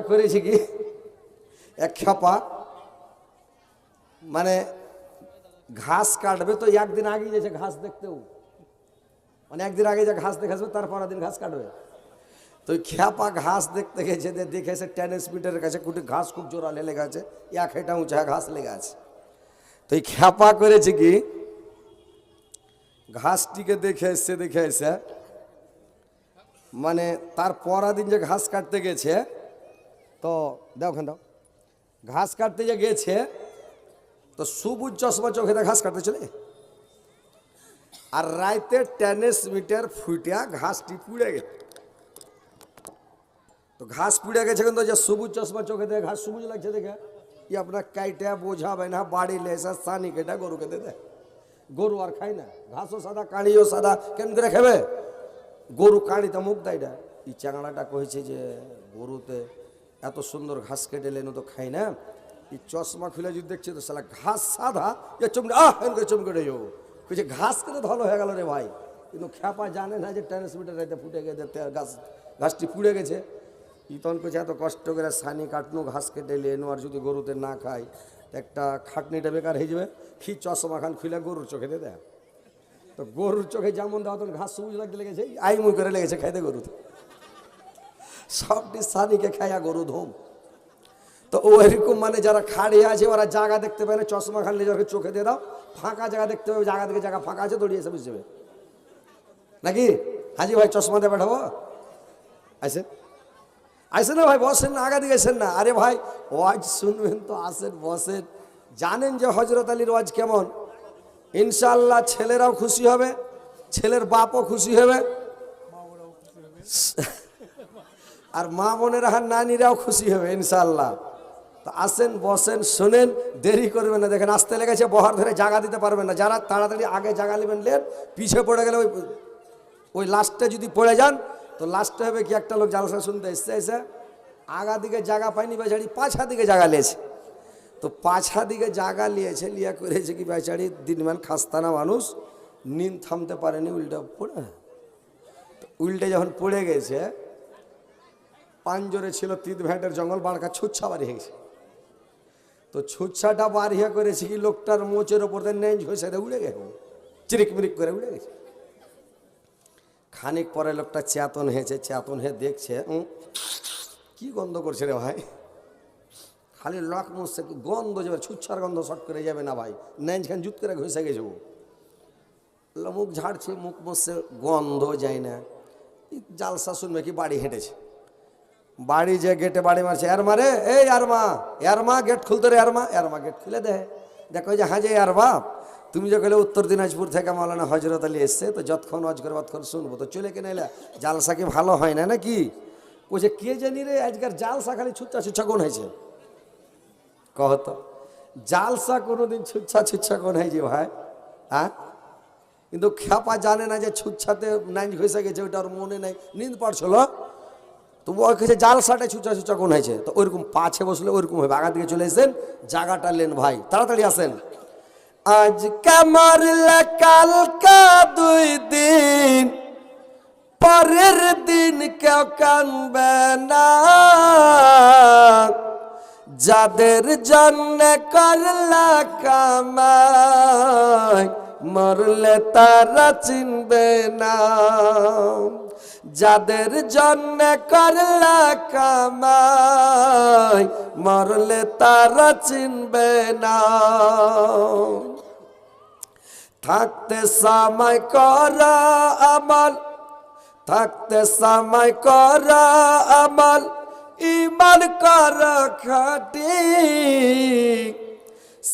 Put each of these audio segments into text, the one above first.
করেছি কি এক খ্যাপা মানে ঘাস কাটবে তো একদিন আগে গেছে ঘাস দেখতেও, মানে একদিন আগে যে ঘাস দেখে আসবে তারপর দিন ঘাস কাটবে। তো খ্যাপা ঘাস দেখতে গেছে, দেখেছে টেনিস মিটারের কাছে কুটি ঘাস খুব জোরালে লেগে আছে, এক হেঁটা উঁচা ঘাস লেগে আছে। তো এই খ্যাপা করেছে কি ঘাসটিকে দেখে এসে মানে তার পরা দিন যে ঘাস কাটতে গেছে, তো দাও ওখানে দাও, ঘাস কাটতে যে গেছে তো সবুজ চশমা চোখে ঘাস কাটতে চলে, আর রাইতে টেনিস মিটার ফুটিয়া ঘাসটি পুড়ে গেছে। তো ঘাস পুড়ে গেছে কিন্তু যে সবুজ চশমা চোখে দেখে ঘাস সবুজ লাগছে দেখে ই আপনার কাইটা বোঝাবে না, বাড়ি লেসা সানি কেটা গরুকে দে দেয়। গরু আর খায় না, ঘাসও সাদা কাঁড়িও সাদা, কেন করে খাবে? গরু কাঁড়িতে মুখ দেয় না। এই চ্যাংড়াটা কয়েছে যে গরুতে এত সুন্দর ঘাস কেটে লেন তো খাই না, এই চশমা খুলে যদি দেখছে তো সালা ঘাস সাদা চমকে চমকে রে কইছে ঘাস কেটে ধলো হয়ে গেল রে ভাই। কিন্তু খ্যাপা জানে না যে টেনিস মিটার রাইতে ফুটে গেছে, ঘাসটি পুড়ে গেছে। ইতন কইছে এত কষ্ট করে সানি কাটনো ঘাস কেটে লেনো আর যদি গরুতে না খায় একটা খাটনিটা বেকার হয়ে যাবে। কি চশমা খান খুলে গরুর চোখে দিয়ে দেয়, তো গরুর চোখে যেমন দেওয়া তখন ঘাস সবুজ লাগতে লেগেছে, আই মুই করে লেগেছে খাইতে গরুতে, সবটি সানিকে খাইয়া গরু ধোম। তো ওইরকম মানে যারা খাড়িয়ে আছে ওরা জায়গা দেখতে পায় না, চশমা খালি যাকে চোখে দিয়ে দাও, ফাঁকা জায়গা দেখতে পাবে, জায়গা থেকে জায়গা ফাঁকা আছে দৌড়িয়ে এসে বুঝতে যাবে নাকি। হাজি ভাই চশমা দিয়ে পাঠাবো, আসেন না ভাই, বসেন না, আগা দিকে না। আরে ভাই ওয়াজ শুনবেন তো আসেন বসেন। জানেন যে হজরত আলীর ওয়াজ কেমন? ইনশাআল্লাহ ছেলেরাও খুশি হবে, ছেলের বাপও খুশি হবে, আর মা বোনেরা আর নানিরাও খুশি হবে ইনশাআল্লাহ। তো আসেন বসেন শোনেন, দেরি করবেন না। দেখেন আসতে লেগেছে, বহার ধরে জায়গা দিতে পারবেন না। যারা তাড়াতাড়ি আগে জায়গা নেবেন লেন, পিছিয়ে পড়ে গেলে ওই লাস্টে যদি পড়ে যান তো লাস্টে হবে কি একটা লোক জালসা শুনতে এসে আগা দিকে জায়গা পায়নি, বেচারি পাছা দিকে জায়গা নিয়েছে। তো পাছা দিকে জায়গা নিয়েছে, লিয়া করেছে কি বেচারি দিনমান খাস্তানা মানুষ, নিন থামতে পারেনি, উল্টে যখন পড়ে গেছে, পাঞ্জরে ছিল তিত ভ্যাটের জঙ্গল, বাড়কা ছুচ্ছা বাড়ি গেছে। তো ছুচ্ছাটা বাড়িয়ে করেছে কি লোকটার মোচের ওপর নেঞ্জ হয়েছে, উড়ে গেছে, চিরিক মিরিক করে উড়ে গেছে। খানিক পরে লোকটা চেতন হয়েছে, চেতন হয়ে দেখছে কি গন্ধ করছে রে ভাই, খালি লক মুছছে, গন্ধ যাবে, ছুচ্ছার গন্ধ শট করে যাবে না ভাই, নেঞ্জ খান জুত করে ঘষে গেছে। ও মুখ ঝাড়ছে, মুখ মুছছে, গন্ধ যায় না। জালসা শুনবে কি বাড়ি হেঁটেছে, বাড়ি যে গেটে বাড়ি মারছে, আর মারে এই আর মা গেট খুলতে রে, আর মা গেট খুলে দেখো যে হ্যাঁ যে আর বাপ তুমি যে কইলে উত্তর দিনাজপুর থেকে মাওলানা হজরত আলী এসছে, তো যতক্ষণ ওয়াজ করবে ততক্ষণ শুনবো, তো চলে কেন এলা? জালসা কি ভালো হয় না নাকি? বলছে কে জানি রে আজকাল জালসা খালি ছুচ্ছা কোন হয়েছে, কহতো জালসা কোনোদিন ছুচ্ছা কোন হয়েছে ভাই? হ্যাঁ, কিন্তু খ্যাপা জানে না যে ছুচ্ছাতে নাইন ঘষে গেছে, ওইটা ওর মনে নাই, নিন্দ পড়ছিল, তবু ওই কাছে জালসাটাই ছুচ্ছা কোন হয়েছে। তো ওইরকম পাছে বসলে ওইরকম হবে, আগা দিকে চলে এসেন, জায়গাটা লেন ভাই, তাড়াতাড়ি আসেন। আজ কামারলে কালকা 2 দিন, পরের দিন কেউ কানবে না, যাদের জন্য করলা কামাই মরলে তারা চিনবে না, যাদের জন্য করলা কামাই মরলে তারা চিনবে না। থাকতে সময় করা আমল, থাকতে সময় করা আমল, ইমান কর খাটি,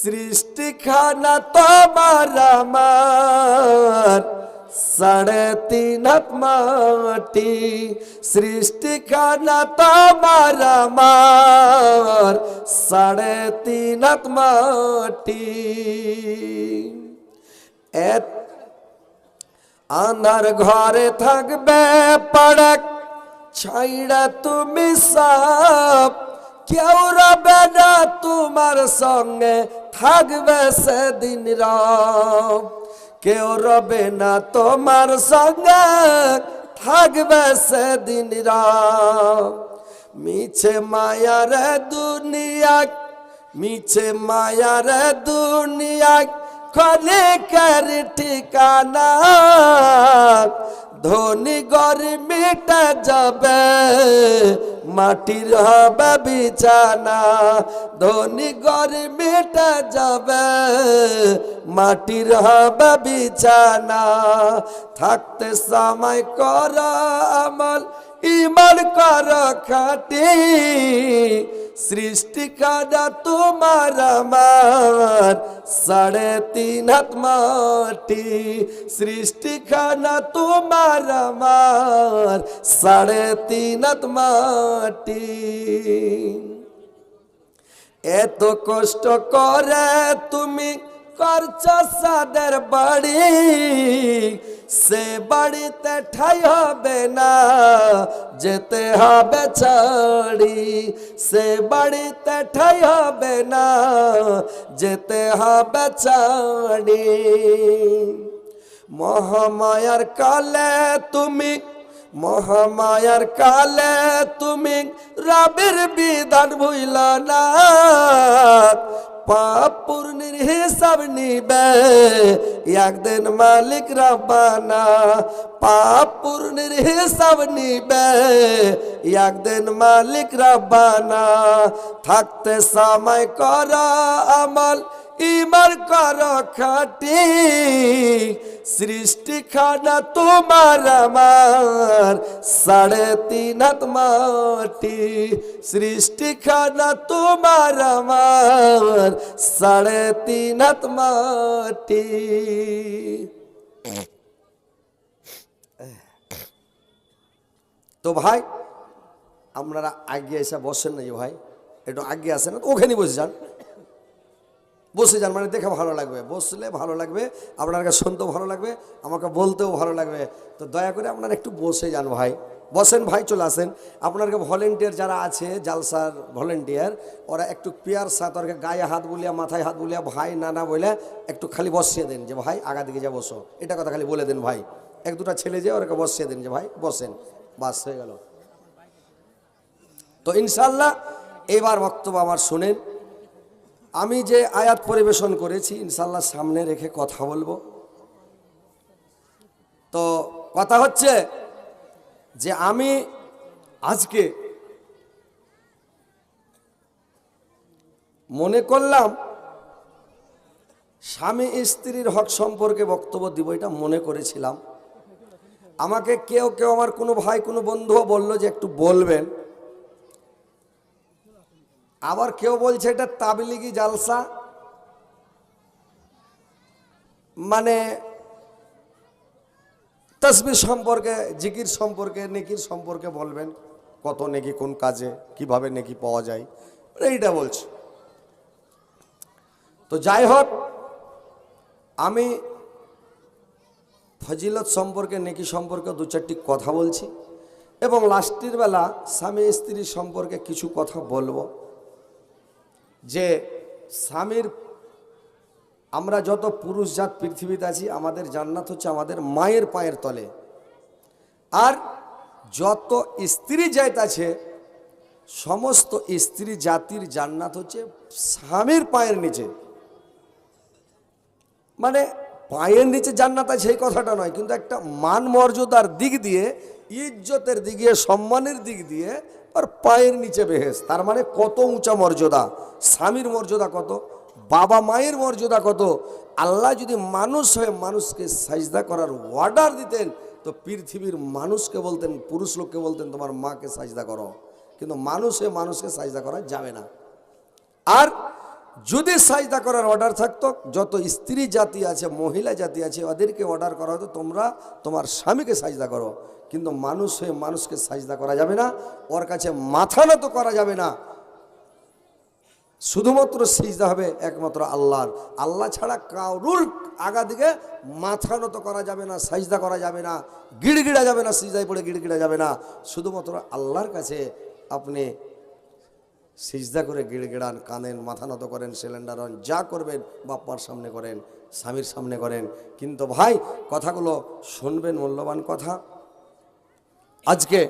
সৃষ্টি খানা তোমার আমার 3.5 হাত মাটি, সৃষ্টি খানা তোমার আমার 3.5 হাত মাটি। আন্ধার ঘরে থাকবে পড়ক ছাইড়া তুমি সব, কেউ রবে না তোমার সঙ্গে থাকবে সেদিন রব, কেউ রবে না তোমার সঙ্গে থাকবে সেদিন রব। মিছে মায়ার দুনিয়া, মিছে মায়ার দুনিয়া ক্ষণিকের ঠিকানা। ধনী গরিব মিটে যাবে, মাটির হবে বিছানা। ধনী গরিব মিটে যাবে, মাটির হবে বিছানা। থাকতে সময় কর আমল, ইমান কর খাটি। সৃষ্টি খানা তোমার আমার 3.5 হাত মাটি। সৃষ্টি খানা তোমার আমার 3.5 হাত মাটি। এত কষ্ট করে তুমি করছো সাদের বাড়ি, সে বাড়িতে ঠাই হবে না, যেতে হবে ছাড়ি। সে বাড়িতে ঠাই হবে না, যেতে হবে ছাড়ি। মহামায়ার কালে তুমি, মহামায়ার কালে তুমি রবের বিধান ভুইল না। পাপ পূর্ণের হিসাব নিবে একদিন মালিক রব্বানা। পাপ পূর্ণের হিসাব নিবে একদিন মালিক রব্বানা। থাকতে সময় কর আমল, ইমান কর খাটি। সৃষ্টি খানা তোমার আমার 3.5 হাত মাটি। সৃষ্টি খানা তোমার আমার 3.5 হাত মাটি। তো ভাই আপনারা আগে এসে বসেন না, ভাই একটু আগে আসেন, ওখানে বসে যান। বসে যান মানে দেখে ভালো লাগবে, বসলে ভালো লাগবে, আপনাকে শুনতেও ভালো লাগবে, আমাকে বলতেও ভালো লাগবে। তো দয়া করে আপনারা একটু বসে যান ভাই। বসেন ভাই, চলে আসেন। আপনাকে ভলেন্টিয়ার যারা আছে, জালসার ভলেন্টিয়ার, ওরা একটু পেয়ার সাথে ওরকে গায়ে হাত বুলিয়া, মাথায় হাত বুলিয়া, ভাই নানা বলে একটু খালি বসিয়ে দেন যে ভাই আগা দিকে যা বসো, এটা কথা খালি বলে দেন ভাই। 1-2টা ছেলে যে ওরকে বসিয়ে দেন যে ভাই বসেন, বাস হয়ে গেল। তো ইনশাল্লাহ এবার বক্তব্য আমার শুনেন। আমি যে আয়াত পরিবেশন করেছি ইনশাল্লাহ সামনে রেখে কথা বলবো। তো কথা হচ্ছে যে আমি আজকে মনে করলাম স্বামী স্ত্রীর হক সম্পর্কে বক্তব্য দিব, এটা মনে করেছিলাম। আমাকে কেউ কেউ আমার কোনো ভাই কোনো বন্ধুও বললো যে একটু বলবেন। আবার কেউ বলছে এটা তাবলিগি জালসা, মানে তাসবিহ সম্পর্কে, জিকির সম্পর্কে, নেকির সম্পর্কে বলবেন, কত নেকি কোন কাজে, কিভাবে নেকি পাওয়া যায়, এইটা বলছে। তো যাই হোক, আমি ফজিলত সম্পর্কে, নেকি সম্পর্কে 2-4টি কথা বলছি এবং লাস্টের বেলা স্বামী স্ত্রী সম্পর্কে কিছু কথা বলবো। যে স্বামীর, আমরা যত পুরুষ জাত পৃথিবীতে আছি, আমাদের জান্নাত হচ্ছে আমাদের মায়ের পায়ের তলে। আর যত স্ত্রী জাত আছে, সমস্ত স্ত্রী জাতির জান্নাত হচ্ছে স্বামীর পায়ের নিচে। মানে পায়ের নিচে জান্নাত আছে সেই কথাটা নয়, কিন্তু একটা মান মর্যাদার দিক দিয়ে, ইজ্জতের দিক দিয়ে, সম্মানের দিক দিয়ে আর পায়ের নিচে বেহেস। তার মানে কত উঁচা মর্যাদা, স্বামীর মর্যাদা কত, বাবা মায়ের মর্যাদা কত। আল্লাহ যদি মানুষ হয়ে মানুষকে সাজদা করার অর্ডার দিতেন, তো পৃথিবীর মানুষকে বলতেন, পুরুষ লোককে বলতেন তোমার মাকে সাজদা করো, কিন্তু মানুষ হয়ে মানুষকে সাজদা করা যাবে না। আর যদি সাজদা করার অর্ডার থাকতো, যত স্ত্রী জাতি আছে, মহিলা জাতি আছে, ওদেরকে অর্ডার করা হতো তোমরা তোমার স্বামীকে সাজদা করো, কিন্তু মানুষ হয়ে মানুষকে সাজদা করা যাবে না, ওর কাছে মাথা নত করা যাবে না। শুধুমাত্র সিজদা হবে একমাত্র আল্লাহর। আল্লাহ ছাড়া কারুর আগা দিকে মাথা নত করা যাবে না, সাজদা করা যাবে না, গিড়গিড়া যাবে না, সিজদায় পড়ে গিড়গিড়া যাবে না। শুধুমাত্র আল্লাহর কাছে আপনি সিজদা করে গিড়গিড়ান, কানেন, মাথা নত করেন, সিলিন্ডার হন, যা করবেন বাপ্পার সামনে করেন, স্বামীর সামনে করেন। কিন্তু ভাই কথাগুলো শুনবেন, মূল্যবান কথা। আজকে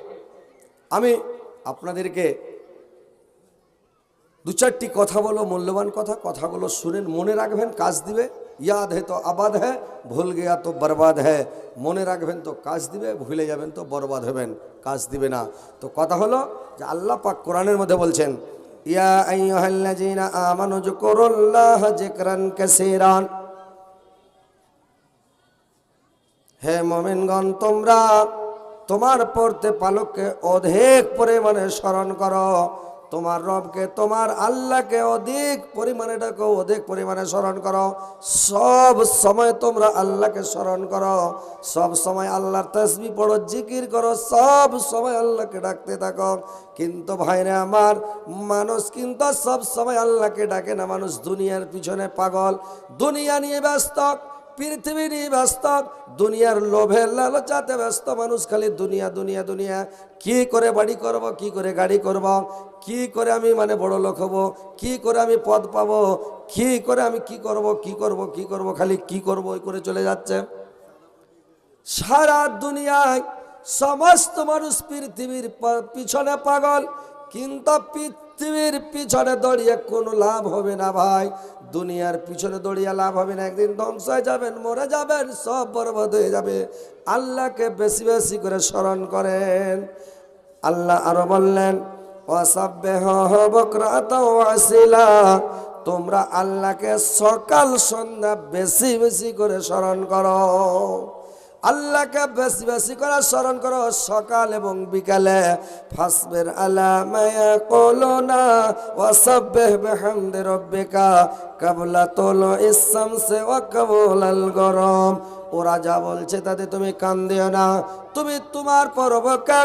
আমি আপনাদেরকে দু চারটি কথা বলো, মূল্যবান কথা, কথাগুলো শুনেন, মনে রাখবেন, কাজ দিবে। ইয়াদ হে তো আবাদ হ্যাঁ, ভুল গিয়া তো বরবাদ হ্যাঁ। মনে রাখবেন তো কাজ দিবে, ভুলে যাবেন তো বরবাদ হবেন, কাজ দিবে না। তো কথা হলো যে আল্লাহ পাক কোরআনের মধ্যে বলছেন, ইয়া আইয়ুহাল্লাযীনা আমানু যকুরুল্লাহা যিকরান কাসীরান। হে মুমিনগণ, তোমরা তোমার পড়তে পালককে অধিক পরিমাণে স্মরণ করো, তোমার রবকে, তোমার আল্লাহকে অধিক পরিমাণে ডাকো, অধিক পরিমাণে স্মরণ করো। সব সময় তোমরা আল্লাহকে স্মরণ করো, সব সময় আল্লাহর তাসবিহ পড়ো, জিকির করো, সব সময় আল্লাহকে ডাকতে থাকো। কিন্তু ভাইরা আমার, মানুষ কিন্তু সব সময় আল্লাহকে ডাকে না। মানুষ দুনিয়ার পিছনে পাগল, দুনিয়া নিয়ে ব্যস্ত, পৃথিবী নিয়ে ব্যস্ত, দুনিয়ার লোভে লালচাতে ব্যস্ত। মানুষ খালি দুনিয়া দুনিয়া দুনিয়া। কি করে বাড়ি করব, কি করে গাড়ি করব, কি করে আমি বড় লোক হব, কি করে আমি পদ পাবো, কি করে আমি কি করব কি করব কি করব, খালি কি করব ওই করে চলে যাচ্ছে। সারা দুনিয়ায় সমস্ত মানুষ পৃথিবীর পিছনে পাগল, কিন্তু পৃথিবীর পিছনে দৌড়িয়ে কোনো লাভ হবে না ভাই। দুনিয়ার পিছনে দৌড়িয়ে লাভ হবে না, একদিন ধ্বংস হয়ে যাবেন, মরে যাবেন, সব বরবাদ হয়ে যাবে। আল্লাহকে বেশি বেশি করে স্মরণ করেন। আল্লাহ আরো বললেন, ওয়াসাব্বিহু বুকরাতাও ওয়া আসিলা। তোমরা আল্লাহকে সকাল সন্ধ্যা বেশি বেশি করে স্মরণ করো। আল্লাহকে বেশি বেশি করে স্মরণ করো, সকাল এবং বিকালে। ফাসবির আলা মা ইয়াকুলুনা ওয়াসাব্বিহ বিহামদি রাব্বিকা ক্বাবলা তুলুইস শামসি ওয়া ক্বাবলাল গরম। ওরা যা বলছে তাতে তুমি কান দিও না। তুমি তোমার পরবকে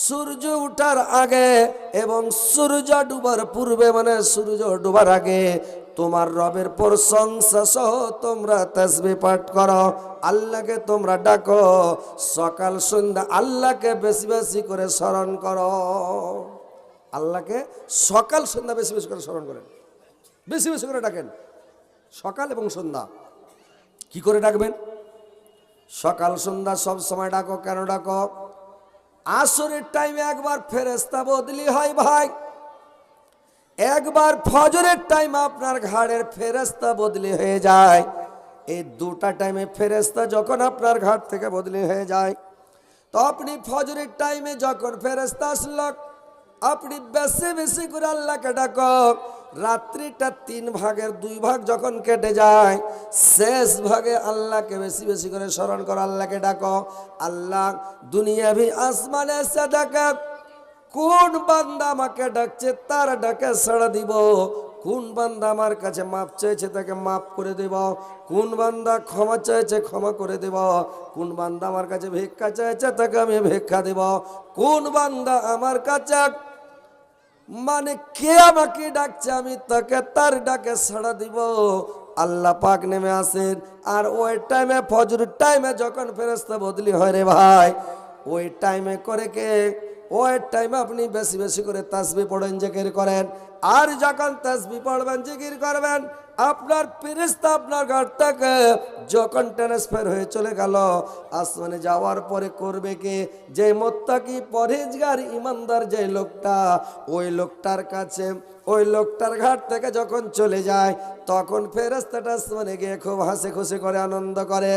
সূর্য ওঠার আগে এবং সূর্য ডুবার পূর্বে, সূর্য ডুবার আগে তোমার রবের প্রশংসা সহ তোমরা তাসবিহ পাঠ করো, আল্লাহকে তোমরা ডাকো, সকাল সন্ধ্যা আল্লাহকে বেশি বেশি করে স্মরণ করো। আল্লাহকে সকাল সন্ধ্যা বেশি বেশি করে স্মরণ করেন, বেশি বেশি করে ডাকেন। সকাল এবং সন্ধ্যা কি করে ডাকবেন? সকাল সন্ধ্যা সব সময় ডাকো। কেন ডাকো? আসরের টাইমে একবার ফেরেশতা বদলি হয় ভাই, একবার ফজরের টাইমে আপনার ঘাড়ের ফেরেশতা বদলি হয়ে যায়। এই দুটা টাইমে ফেরেশতা যখন আপনার ঘাট থেকে বদলি হয়ে যায়, তো আপনি ফজরের টাইমে যখন ফেরেশতা আসলো, আপনি বেশি বেশি করে আল্লাহকে ডাকো। রাত্রিটা 3 ভাগের 2 ভাগ যখন কেটে যায়, শেষ ভাগে আল্লাহকে বেশি বেশি করে স্মরণ করো, আল্লাহকে ডাকো। আল্লাহ দুনিয়া ভি আসমানে এসে ডাকে, কোন বান্দা আমাকে ডাকছে তার ডাকে সাড়া দিব, কোন বান্দা আমার কাছে মাপ চাইছে তাকে মাপ করে দেব, কোন বান্দা ক্ষমা চাইছে ক্ষমা করে দেব, কোন বান্দা আমার কাছে ভিক্ষা চাইছে তাকে আমি ভিক্ষা দেব, কোন বান্দা আমার কাছে কে আমাকে ডাকছে আমি তাকে তার ডাকে সাড়া দিব। আল্লাহ পাক নেমে আসেন। আর ওই টাইমে ফজরের টাইমে যখন ফেরেশতা বদলি হয় রে ভাই, ওই টাইমে করে কে, ওই টাইমে আপনি বেশি বেশি করে তাসবিহ পড়েন, জিকির করেন। আর যখন তাসবিহ পড়বেন, জিকির করবেন, আপনার ফেরেশতা আপনার ঘর থেকে যখন ট্রান্সফার হয়ে চলে গেল আসমানে, যাওয়ার পরে করবে কে? যে মুত্তাকি পরহেজগার ইমানদার যে লোকটা, ওই লোকটার কাছে, ওই লোকটার ঘাট থেকে যখন চলে যায়, তখন ফেরেশতাটা আসমানে গিয়ে খুব হাসি খুশি করে, আনন্দ করে।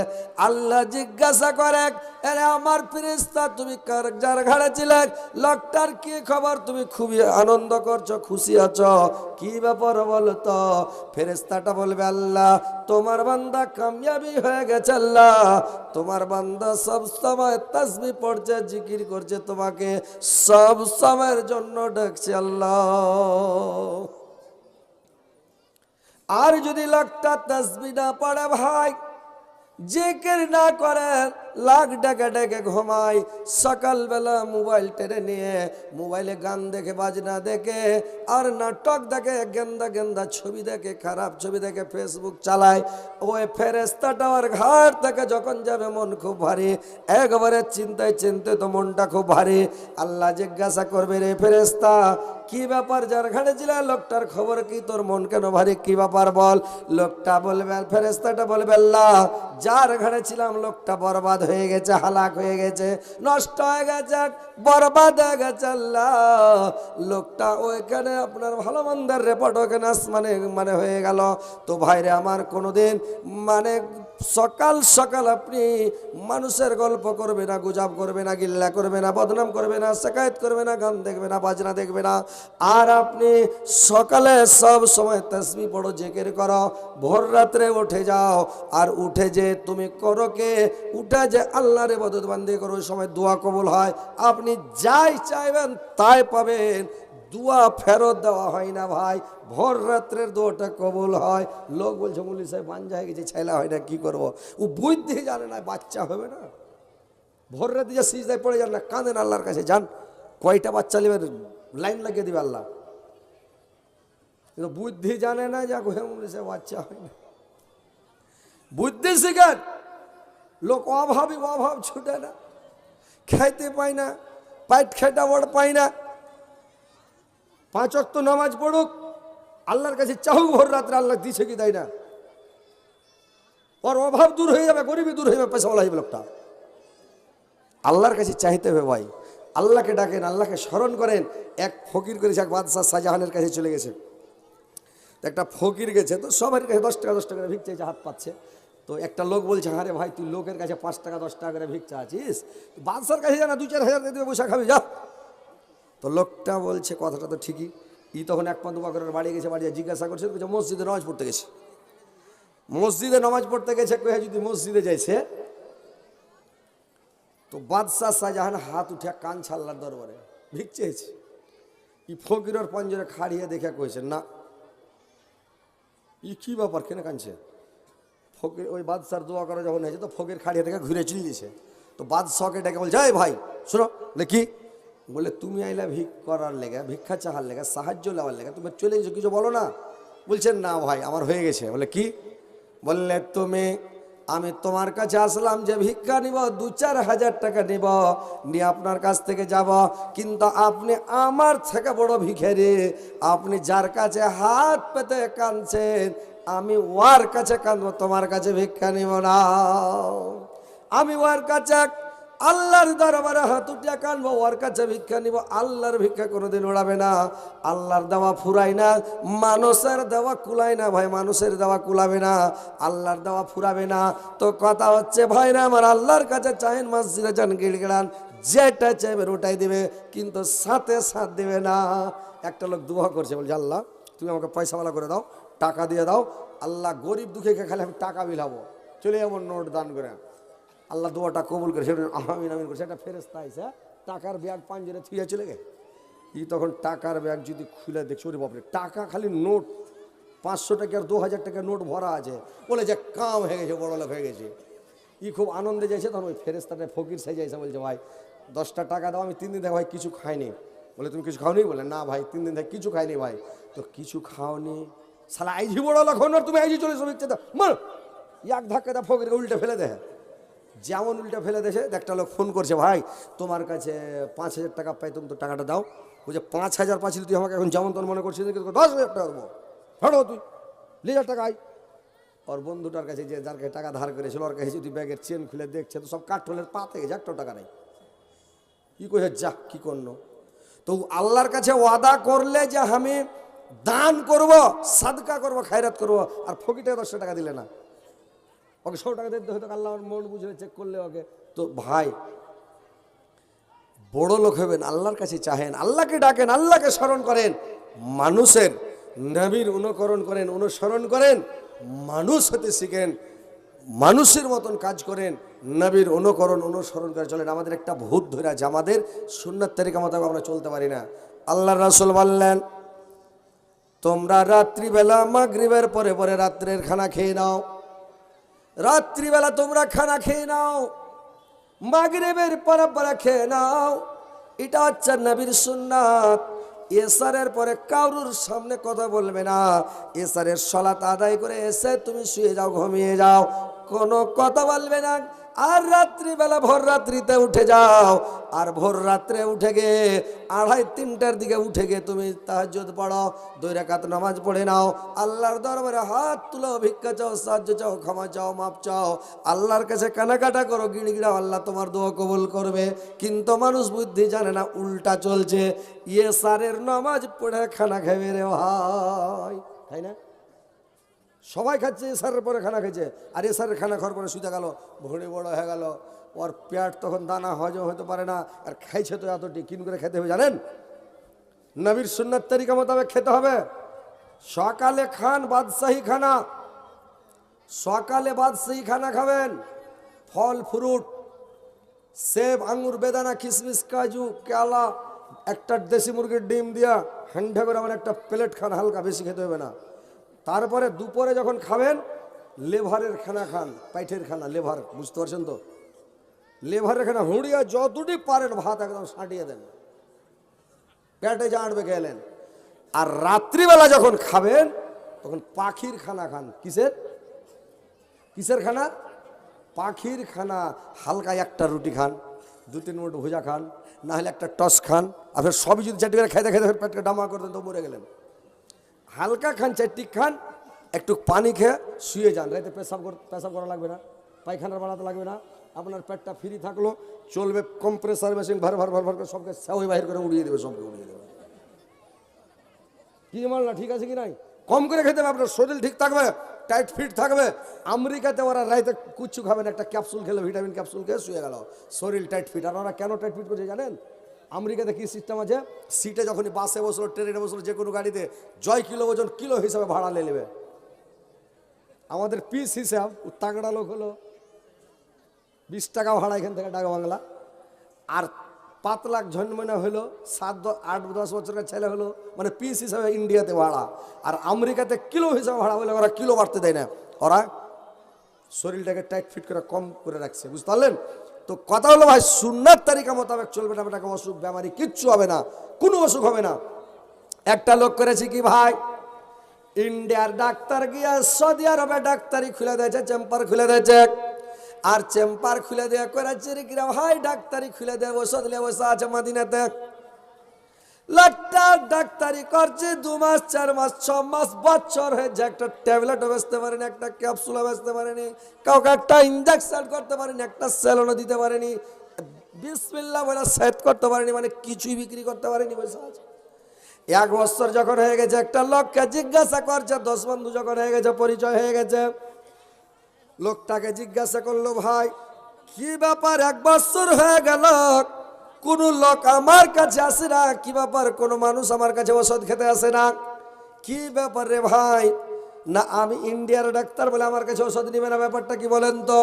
আল্লাহ জিজ্ঞাসা করে, আরে আমার ফেরেশতা, তুমি যার ঘাড়ে ছিলে লোকটার কি খবর? তুমি খুবই আনন্দ করছো, খুশি আছো, কি ব্যাপার বলো তো? ফেরেশতাটা বলবে, আল্লাহ তোমার বান্দা কামিয়াবি হয়ে গেছে, আল্লাহ তোমার বান্দা সব সময় তাসবিহ পড়ছে, জিকির করছে, তোমাকে সব সময়ের জন্য ডাকছে আল্লাহ। আর যদি লোকটা তাসবিহ না পড়ে ভাই, জিকির না করে, লাখ ডেকে ডেকে ঘুমায়, সকালবেলা মোবাইল টেনে নিয়ে মোবাইলে গান দেখে, বাজনা দেখে, আর নাটক দেখে, গেন্দা গেন্দা ছবি দেখে, খারাপ ছবি দেখে, ফেসবুক চালায়, ওই ফেরেশতাটা আর ঘাট থেকে যখন যাবে মন খুব ভারী, একবারে চিন্তায় চিন্তে তো মনটা খুব ভারী। আল্লাহ জিজ্ঞাসা করবে, রে ফেরেশতা কি ব্যাপার, যার ঘাড়ে ছিল লোকটার খবর কি, তোর মন কেন ভারী, কি ব্যাপার বল? লোকটা বলবে, ফেরেশতাটা বলবে, আল্লাহ যার ঘাড়ে ছিলাম লোকটা বরবাদ বরবাদ হয়ে গেছে, হালাক হয়ে গেছে, নষ্ট হয়ে গেছে, বরবাদ হয়ে গেছে। আল্লাহ, লোকটা ওইখানে আপনার ভালো মন্দের রেপোর্ট ওখানে মানে হয়ে গেল। তো ভাইরে আমার, কোনোদিন মানে সকাল সকাল আপনি মানুষের গল্প করবে না, গুজব করবে না, গিল্লা করবে না, বদনাম করবে না, শিকায়ত করবে না, গান দেখবে না, বাজনা দেখবে না। আর আপনি সকালে সব সময় তাসবিহ পড়ো, জিকির করো, ভোর রাত্রে উঠে যাও। আর উঠে যে তুমি করো কে, উঠে যে আল্লাহর ইবাদত বান্দি করো, ওই সময় দোয়া কবুল হয়। আপনি যাই চাইবেন তাই পাবেন। দোয়া ফেরত দেওয়া হয় না ভাই, ভোর রাত্রের দোয়াটা কবুল হয়। লোক বলছে মুলি সাহেব বাঞ্জা হয়ে গেছে, ছেলা হয় না, কি করবো? ও বুদ্ধি জানে না, বাচ্চা হবে না। ভোর রাতে যে সিজদায় পড়ে যান না, কাঁদেন আল্লাহর কাছে, যান কয়টা বাচ্চা নেবেন, লাইন লাগিয়ে দিবে আল্লাহ। কিন্তু বুদ্ধি জানে না, যা মুলি সাহেব বাচ্চা হয় না। বুদ্ধি শিখেন। লোক অভাবী, অভাব ছুটে না, খাইতে পায় না, পাইট খেটা বড় পায় না। 5 ওয়াক্ত নামাজ পড়ুক, আল্লাহর কাছে চাহুক ভোর রাত্রে, আল্লাহ দিছে কি দেয় না? ওর অভাব দূর হয়ে যাবে, গরিবী দূর হয়ে যাবে, পয়সাওয়ালা হয়ে যাবে লোকটা। আল্লাহর কাছে চাইতে হবে ভাই, আল্লাহকে ডাকেন, আল্লাহকে স্মরণ করেন। এক ফকির করেছে, এক বাদশাহ শাহজাহানের কাছে চলে গেছে। তো একটা ফকির গেছে, তো সবার কাছে 10 টাকা 10 টাকা করে ভিক চাইছে, হাত পাচ্ছে। তো একটা লোক বলছে, আরে ভাই তুই লোকের কাছে 5 টাকা 10 টাকা করে ভিক চাচ্ছিস, বাদশার কাছে জানা 2-4 হাজার দিয়ে বসে খাবি, যা। তো লোকটা বলছে কথাটা তো ঠিকই। তখন এক পান্ত বাকরের বাড়ি গেছে, বাড়ি জিজ্ঞাসা করছে, মসজিদে নামাজ পড়তে গেছে। মসজিদে নামাজ পড়তে গেছে, যদি মসজিদে যাইছে, তো বাদশাহ শাহজাহান হাত উঠে কাঁদছে আল্লাহর দরবারে, ভিক চেয়েছে। ফকিরের পঞ্জরে খাড়িয়ে দেখে কইছে, না কি ব্যাপার, কেন কাঁদছে? ফকির ওই বাদশার দোয়া করা যখন হয়েছে, তো ফকির খাড়িয়ে দেখে ঘুরে চলে দিয়েছে। তো বাদশাহকে ডেকে বলছে, এই ভাই শোনো, কি বলে, তুমি আইলা ভিক করার লেগে, ভিক্ষা চাহার লেগে, সাহায্য নেওয়ার লেগে, তুমি চলে গেছো, কিছু বলো না? বলছেন, না ভাই আমার হয়ে গেছে। বলে কি? বললে, আমি তোমার কাছে আসলাম যে ভিক্ষা নিব, 2-4 হাজার টাকা নিব, নিয়ে আপনার কাছ থেকে যাব, কিন্তু আপনি আমার থেকে বড় ভিখারি। আপনি যার কাছে হাত পেতে কাঁদছেন, আমি ওর কাছে কাঁদবো, তোমার কাছে ভিক্ষা নিব না। আমি ওর কাছে আল্লাহর দরবারে হাত উঠিয়া কাঁদবো, ওর কাছে ভিক্ষা নিব। আল্লাহর ভিক্ষা কোনোদিন উড়াবে না। আল্লাহর দেওয়া ফুরায় না, মানুষের দেওয়া কুলায় না ভাই, মানুষের দেওয়া কুলাবে না, আল্লাহর দেওয়া ফুরাবে না। তো কথা হচ্ছে ভাইরা আমার, আল্লাহর কাছে চাহেন, মসজিদে যান, গিড়গিড়ান, যেটা চাইবেন ওটাই দিবে, কিন্তু সাথে সাথ দিবে না। একটা লোক দোয়া করছে, বলছে, আল্লাহ তুমি আমাকে পয়সাওয়ালা করে দাও, টাকা দিয়ে দাও। আল্লাহ গরিব দুঃখীকে খালি আমি টাকা বিলাবো, চলে যাবো নোট দান করে। আল্লাহ দোয়াটা কবুল করে, সেটা আমিন আমিন করে, সেটা ফেরেশতা আইসা টাকার ব্যাগ পাঞ্জরে থুয়ে চলে গে। তখন টাকার ব্যাগ যদি খুলে দেখছো, ওরে বাপরে, টাকা খালি নোট, 500 টাকার 2000 টাকার নোট ভরা আছে। বলে যে কাম হয়ে গেছে, বড় লোক হয়ে গেছে। খুব আনন্দে যাইছে। তখন ওই ফেরেশতাটা ফকির সাইজে এসে বলছে, ভাই 10টা টাকা দাও, আমি 3 দিন থেকে ভাই কিছু খাইনি। বলে, তুমি কিছু খাওনি? বলে, না ভাই 3 দিন থেকে কিছু খাইনি ভাই। তো কিছু খাওনি, শালা আইজি বড় লোক হন, তুমি আইজি চলে এসো, মার এক ধাক্কা দা ফকিরকে উল্টে ফেলে দেয়। যেমন উল্টে ফেলে দেছে, একটা লোক ফোন করছে, ভাই তোমার কাছে 5000 টাকা পাই, তুমি তো টাকাটা দাও। বলছে, 5000 পাচ্ছিলি তুই আমাকে, এখন যেমন তোর মনে করছিস, 10,000 টাকা দেবো, ফেরো তুই 1,000 টাকা আই। ওর বন্ধুটার কাছে, যে যার কাছে টাকা ধার করেছিল, ওর কাছে যদি ব্যাগের চেন খুলে দেখছে, তো সব কাঠলের পা থেকে 1 টাকা নেই। কই যা কি করলো? তো আল্লাহর কাছে ওয়াদা করলে যে আমি দান করব, সাদকা করব, খায়রাত করব, আর ফকিরটাকে 10 টাকা দিলে না, ওকে 100 টাকা দিতে হয়তো, আল্লাহর মন বুঝে চেক করলে ওকে। তো ভাই বড় লোক হবেন, আল্লাহর কাছে চাহেন, আল্লাহকে ডাকেন, আল্লাহকে স্মরণ করেন, মানুষের নবীর অনুকরণ করেন, অনুসরণ করেন, মানুষ হতে শিখেন, মানুষের মতন কাজ করেন, নবীর অনুকরণ অনুসরণ করে চলেন। আমাদের একটা ভূত ধরে আছে, আমাদের সুন্নাত তরিকা মোতাবেক আমরা চলতে পারি না। আল্লাহর রাসূল বললেন, তোমরা রাত্রিবেলা মাগরিবের পরে পরে রাত্রের খানা খেয়ে নাও। রাত্রিবেলা তোমরা খানা খেয়ে নাও, মাগরিবের পরে পরে খেয়ে নাও, এটা হচ্ছে নবীর সুন্নাত। এশারের পরে কারুর সামনে কথা বলবে না। এশারের সালাত আদায় করে এসে তুমি শুয়ে যাও, ঘুমিয়ে যাও, কোনো কথা বলবে না। আর রাত্রিবেলা ভোর রাত্রিতে উঠে যাও, আর ভোর রাত্রে উঠে গে 2:30-3টার দিকে উঠে গে তুমি তাহাজ্জুদ পড়ো, 2 রাকাত নামাজ পড়ে নাও, আল্লাহর দরবারে হাত তুলো, ভিক্ষা চাও, সাহায্য চাও, ক্ষমা চাও, মাপ চাও, আল্লাহর কাছে কানাকাটা করো, গিড়গিড়াও, আল্লাহ তোমার দোয়া কবুল করবে। কিন্তু মানুষ বুদ্ধি জানে না, উল্টা চলছে, সারের নামাজ পড়ে খানা খাবে রে ভাই, তাই না? সবাই খাচ্ছে এসারের পরে খানা খেয়েছে, আর এসারের খানা খাওয়ার পরে শুতে গেল, ভুঁড়ি বড় হয়ে গেল, ওর পেট তখন দানা হজম হতে পারে না, আর খাইছে তো এতটি, কিন করে খেতে হবে জানেন? নবীর সুন্নাত তরিকা মোতাবেক খেতে হবে। সকালে খান বাদশাহী খানা, সকালে বাদশাহী খানা খাবেন, ফল ফ্রুট, সেব, আঙ্গুর, বেদানা, কিশমিশ, কাজু, কেলা, একটা দেশি মুরগির ডিম দিয়া হান্ডা করে আমার একটা প্লেট খান, হালকা, বেশি খেতে হবে না। তারপরে দুপুরে যখন খাবেন লেভারের খানা খান, পাইঠের খানা, লেভার, বুঝতে পারছেন তো? লেভারের খানা হুঁড়িয়া যতটি পারেন ভাত একদম সাঁটিয়ে দেন, পেটে জাঁটবে গেলেন। আর রাত্রিবেলা যখন খাবেন তখন পাখির খানা খান। কিসের কিসের খানা? পাখির খানা। হালকা একটা রুটি খান, 2-3 মিনিট ভুজা খান, না হলে একটা টস খান। আপনার সবই যদি চারটি করে খাইতে খাইতে পেটকে ডামা করে দেন তো মরে গেলেন। হালকা খান, 4টি খান, একটু পানি খেয়ে শুয়ে যান। রাতে পেশাব করা লাগবে না, পায়খানার বানাতে লাগবে না, আপনার পেটটা ফ্রি থাকলো, চলবে কম্প্রেসার মেশিন, ভার ভার ভার ভার করে সবকে সেওই বাহির করে উড়িয়ে দেবে, সবকে উড়িয়ে দেবে। কি মাল না ঠিক আছে কি নাই? কম করে খেতে হবে, আপনার শরীর ঠিক থাকবে, টাইট ফিট থাকবে। আমেরিকাতে ওরা রাইতে কুচ্ছু খাবেন, একটা ক্যাপসুল খেলে, ভিটামিন ক্যাপসুল খেয়ে শুয়ে গেল, শরীর টাইট ফিট। আর ওরা কেন টাইট ফিট করছে জানেন? আমেরিকাতে কি সিস্টেম আছে, সিটে যখনই বাসে বসলো, ট্রেনে বসলো, যে কোনো গাড়িতে জয় কিলো ওজন কিলো হিসাবে ভাড়া নিয়ে নেবে। আমাদের পিস হিসাব, তাগড়া লোক হলো 20 টাকা ভাড়া এখান থেকে ডাক বাংলা, আর 5 লাখ ঝনমনা হলো, 7-8-10 বছরের ছেলে হলো, মানে পিস হিসাবে ইন্ডিয়াতে ভাড়া। আর আমেরিকাতে কিলো হিসাবে ভাড়া বলে ওরা কিলো বাড়তে দেয় না, ওরা শরীরটাকে টাইট ফিট করে কম করে রাখছে, বুঝতে পারলেন তো? কথা হলো ভাই, সুন্নাত তারিকা মোতাবেক চলবে না, আপনাকে অসুখ বেমারি কিচ্ছু হবে না, কোনো অসুখ হবে না। একটা লোক করেছি কি ভাই, ইন্ডিয়ার ডাক্তার গিয়া সৌদি আরবে ডাক্তারি খুলে দিয়েছে, চেম্বার খুলে দিয়েছে, আর চেম্বার খুলে দেওয়া করেছে রে কিরা ভাই, ডাক্তারি খুলে দেয়, ওষুধ নিয়ে বসে আছে মদিনাতে। লাখটা ডাক্তারি করছে, 2 মাস 4 মাস 6 মাস বছর হয়েছে, একটা ট্যাবলেটও বেচতে পারেনি, একটা ক্যাপসুলও বেচতে পারেনি, কাউকে একটা ইঞ্জেকশন করতে পারেনি, একটা সেলনও দিতে পারেনি, বিসমিল্লাহ বলে সেট করতে পারেনি, মানে কিছুই বিক্রি করতে পারেনি, বসে আছে। 1 বছর যখন হয়ে গেছে, একটা লোককে জিজ্ঞাসা করছে, 10 বন্ধু যখন হয়ে গেছে, পরিচয় হয়ে গেছে, লোকটাকে জিজ্ঞাসা করলো, ভাই কি ব্যাপার, 1 বছর হয়ে গেল কোন লোক আমার কাছে আসে না, কি ব্যাপার কোন মানুষ আমার কাছে ওষুধ খেতে আসে না, কি ব্যাপার রে ভাই? না আমি ইন্ডিয়ার ডাক্তার বলে আমার কাছে ওষুধ নিবে না, ব্যাপারটা কি বলেন তো?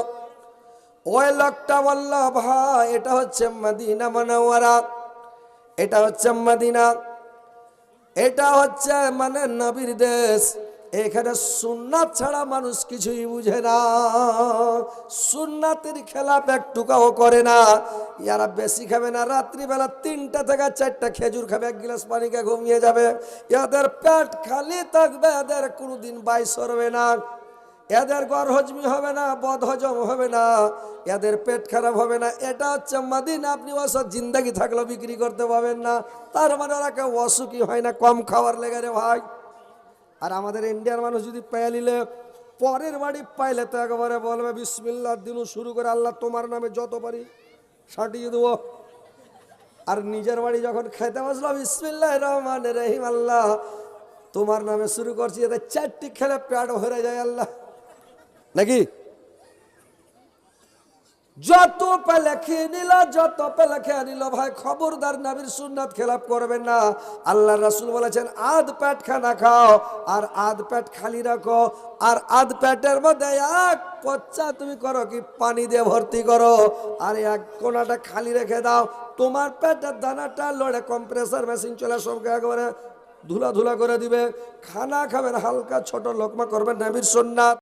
ওই লোকটা বলল, ভাই এটা হচ্ছে মদিনা মুনাওয়ারা, এটা হচ্ছে মদিনা, এটা হচ্ছে মানে নবীর দেশ, এখানে সুন্নাত ছাড়া মানুষ কিছুই বুঝে না, সুন্নাতের খেলাপ একটুকাও করে না। ইয়ারা বেশি খাবে না, রাত্রিবেলা 3টা থেকে 4টা খেজুর খাবে, 1 গ্লাস পানি খেয়ে ঘুমিয়ে যাবে, এদের পেট খালি থাকবে, এদের কোনোদিন বাইশ হবে না, এদের গড় হজমি হবে না, বদ হজম হবে না, এদের পেট খারাপ হবে না। এটা হচ্ছে মদিনা। আপনি ওষুধ জিন্দাগি থাকলেও বিক্রি করতে পাবেন না, তার মানে ওরা কেউ অসুখী হয় না, কম খাওয়ার লেগে রে ভাই। আর আমাদের ইন্ডিয়ার মানুষ যদি পেয়ে নিলে, পরের বাড়ি পাইলে তো একেবারে বলবে বিসমিল্লাহ দিনু শুরু করে, আল্লাহ তোমার নামে যত পারি সাটিয়ে দেবো। আর নিজের বাড়ি যখন খেতে বসলো, বিসমিল্লাহির রহমানির রহিম, আল্লাহ তোমার নামে শুরু করছি, এদের 4টি খেলে পেট ভরে যায় আল্লাহ, নাকি? যত পেলে খেয়ে নিল, যত পেলে খেয়ে নিল, ভাই খবরদার নবীর সুন্নাত খেলাপ করবেন না। আল্লাহ রাসূল বলেছেন, আধ পেট খানা খাও আর আধ পেট খালি রাখো, আর আধ পেটের মধ্যে 1 পচ্চা তুমি করো কি পানি দিয়ে ভর্তি করো, আর 1 কোনাটা খালি রেখে দাও। তোমার পেটের দানাটা লড়ে কম্প্রেসার মেশিন চলে সবকে একবারে ধুলা ধুলা করে দিবে। খানা খাবেন, হালকা ছোট লোকমা করবেন, নবীর সুন্নাত।